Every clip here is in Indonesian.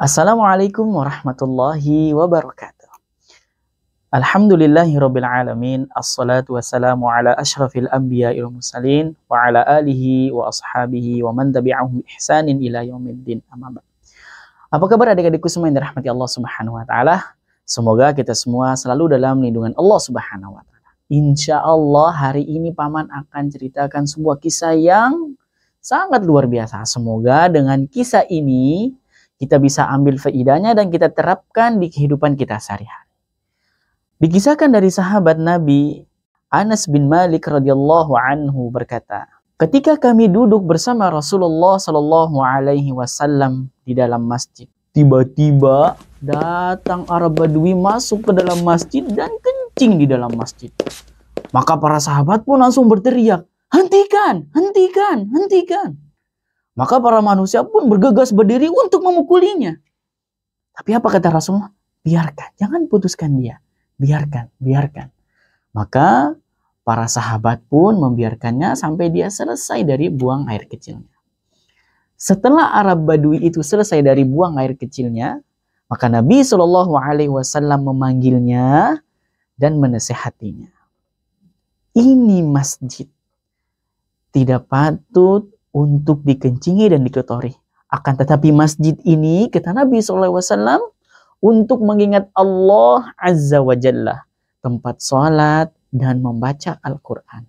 Assalamualaikum warahmatullahi wabarakatuh. Alhamdulillahirabbil alamin. Assalatu wassalamu ala asyrafil anbiya'i wal mursalin wa ala alihi wa ashabihi wa man tabi'ahum bi ihsanin ila yaumiddin. Amma ba'd. Apa kabar adik-adikku semua yang dirahmati Allah Subhanahu wa taala? Semoga kita semua selalu dalam lindungan Allah Subhanahu wa taala. Insyaallah hari ini Paman akan ceritakan sebuah kisah yang sangat luar biasa. Semoga dengan kisah ini kita bisa ambil faedahnya dan kita terapkan di kehidupan kita sehari-hari. Dikisahkan dari sahabat Nabi Anas bin Malik radhiyallahu anhu berkata, ketika kami duduk bersama Rasulullah sallallahu alaihi wasallam di dalam masjid, tiba-tiba datang Arab Badui masuk ke dalam masjid dan kencing di dalam masjid. Maka para sahabat pun langsung berteriak, "Hentikan, hentikan, hentikan!" Maka para manusia pun bergegas berdiri untuk memukulinya. Tapi apa kata Rasulullah? Biarkan, jangan putuskan dia. Biarkan, biarkan. Maka para sahabat pun membiarkannya sampai dia selesai dari buang air kecilnya. Setelah Arab Badui itu selesai dari buang air kecilnya, maka Nabi Shallallahu Alaihi Wasallam memanggilnya dan menasehatinya. Ini masjid tidak patut untuk dikencingi dan dikotori. Akan tetapi masjid ini, kata Nabi SAW, untuk mengingat Allah Azza wa Jalla, tempat sholat dan membaca Al-Quran.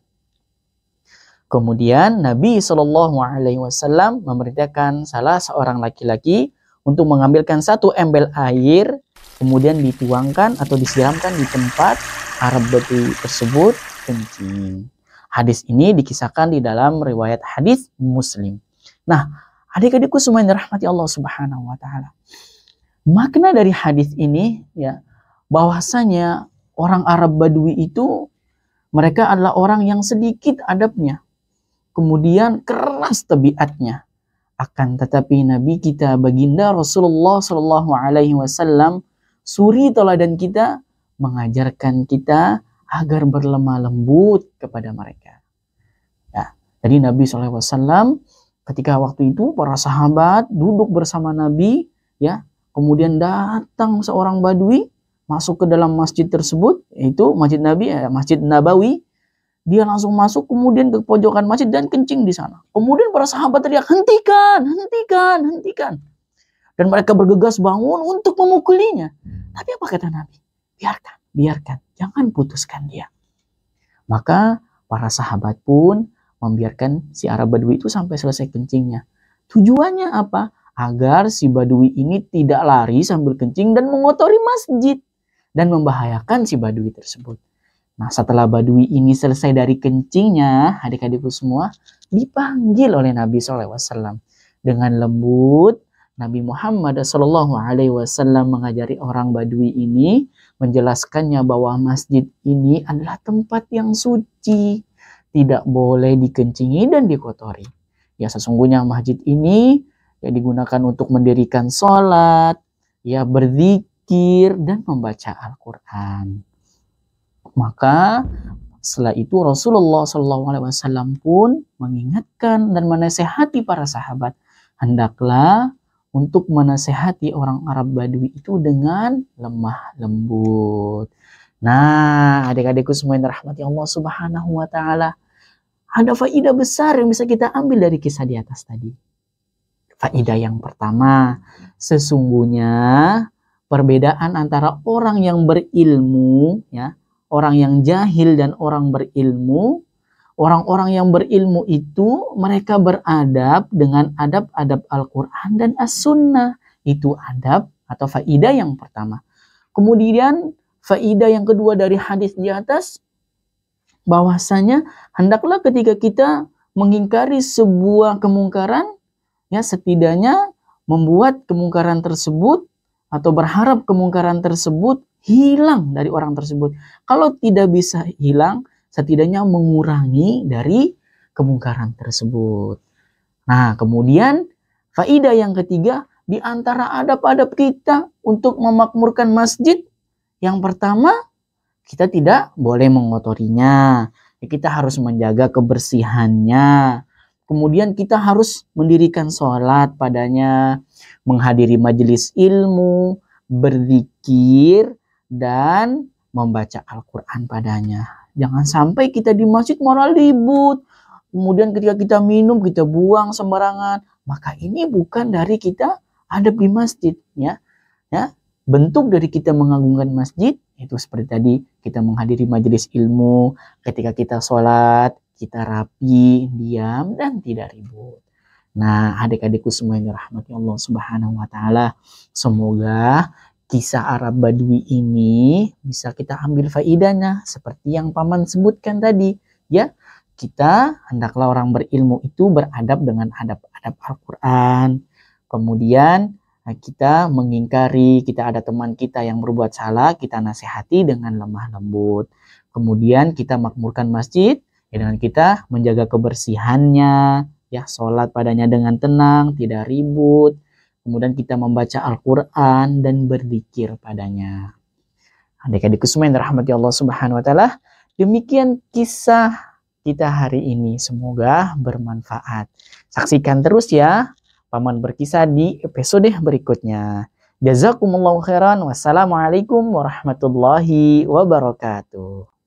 Kemudian Nabi SAW memerintahkan salah seorang laki-laki untuk mengambilkan satu embel air, kemudian dituangkan atau disiramkan di tempat Arab Badui tersebut kencing. Hadis ini dikisahkan di dalam riwayat hadis Muslim. Nah, adik-adikku semua yang dirahmati Allah Subhanahu wa taala. Makna dari hadis ini ya, bahwasanya orang Arab Badui itu mereka adalah orang yang sedikit adabnya. Kemudian keras tabiatnya. Akan tetapi Nabi kita baginda Rasulullah sallallahu alaihi wasallam suri teladan kita mengajarkan kita agar berlemah lembut kepada mereka. Ya, jadi Nabi SAW ketika waktu itu para sahabat duduk bersama Nabi, ya, kemudian datang seorang Badui masuk ke dalam masjid tersebut, yaitu masjid Nabi, Masjid Nabawi. Dia langsung masuk kemudian ke pojokan masjid dan kencing di sana. Kemudian para sahabat teriak, hentikan, hentikan, hentikan. Dan mereka bergegas bangun untuk memukulinya. Tapi apa kata Nabi? Biarkan, biarkan. Jangan putuskan dia. Maka para sahabat pun membiarkan si Arab Badui itu sampai selesai kencingnya. Tujuannya apa? Agar si Badui ini tidak lari sambil kencing dan mengotori masjid. Dan membahayakan si Badui tersebut. Nah, setelah Badui ini selesai dari kencingnya, adik-adikku semua, dipanggil oleh Nabi SAW. Dengan lembut, Nabi Muhammad SAW mengajari orang Badui ini, menjelaskannya bahwa masjid ini adalah tempat yang suci, tidak boleh dikencingi dan dikotori. Ya, sesungguhnya masjid ini ya digunakan untuk mendirikan sholat, ya berzikir dan membaca Al-Quran. Maka setelah itu Rasulullah SAW pun mengingatkan dan menasehati para sahabat, hendaklah untuk menasehati orang Arab Badui itu dengan lemah lembut. Nah, adik-adikku semua yang dirahmati Allah Subhanahu wa taala, ada faedah besar yang bisa kita ambil dari kisah di atas tadi. Faedah yang pertama, sesungguhnya perbedaan antara orang yang berilmu, ya, orang yang jahil dan orang berilmu. Orang-orang yang berilmu itu mereka beradab dengan adab-adab Al-Quran dan As-Sunnah. Itu adab atau faidah yang pertama. Kemudian faidah yang kedua dari hadis di atas, bahwasanya hendaklah ketika kita mengingkari sebuah kemungkaran, ya setidaknya membuat kemungkaran tersebut atau berharap kemungkaran tersebut hilang dari orang tersebut. Kalau tidak bisa hilang, setidaknya mengurangi dari kemungkaran tersebut. Nah, kemudian faedah yang ketiga, di antara adab-adab kita untuk memakmurkan masjid, yang pertama, kita tidak boleh mengotorinya. Kita harus menjaga kebersihannya. Kemudian kita harus mendirikan sholat padanya, menghadiri majelis ilmu, berzikir, dan membaca Al-Quran padanya. Jangan sampai kita di masjid malah ribut. Kemudian ketika kita minum, kita buang sembarangan. Maka ini bukan dari kita adab di masjid. Ya. Bentuk dari kita mengagungkan masjid, itu seperti tadi, kita menghadiri majelis ilmu, ketika kita sholat, kita rapi, diam, dan tidak ribut. Nah, adik-adikku semua yang dirahmati Allah Subhanahu wa Ta'ala, semoga kisah Arab Badui ini bisa kita ambil faidahnya seperti yang Paman sebutkan tadi, ya. Kita hendaklah orang berilmu itu beradab dengan adab-adab Al-Qur'an. Kemudian kita mengingkari, kita ada teman kita yang berbuat salah, kita nasihati dengan lemah lembut. Kemudian kita makmurkan masjid dengan kita menjaga kebersihannya, ya, sholat padanya dengan tenang, tidak ribut. Kemudian kita membaca Al-Quran dan berzikir padanya. Adik-adikku semua yang dirahmati Allah Subhanahu wa Ta'ala, demikian kisah kita hari ini. Semoga bermanfaat. Saksikan terus ya Paman Berkisah di episode berikutnya. Jazakumullahu khairan. Wassalamualaikum warahmatullahi wabarakatuh.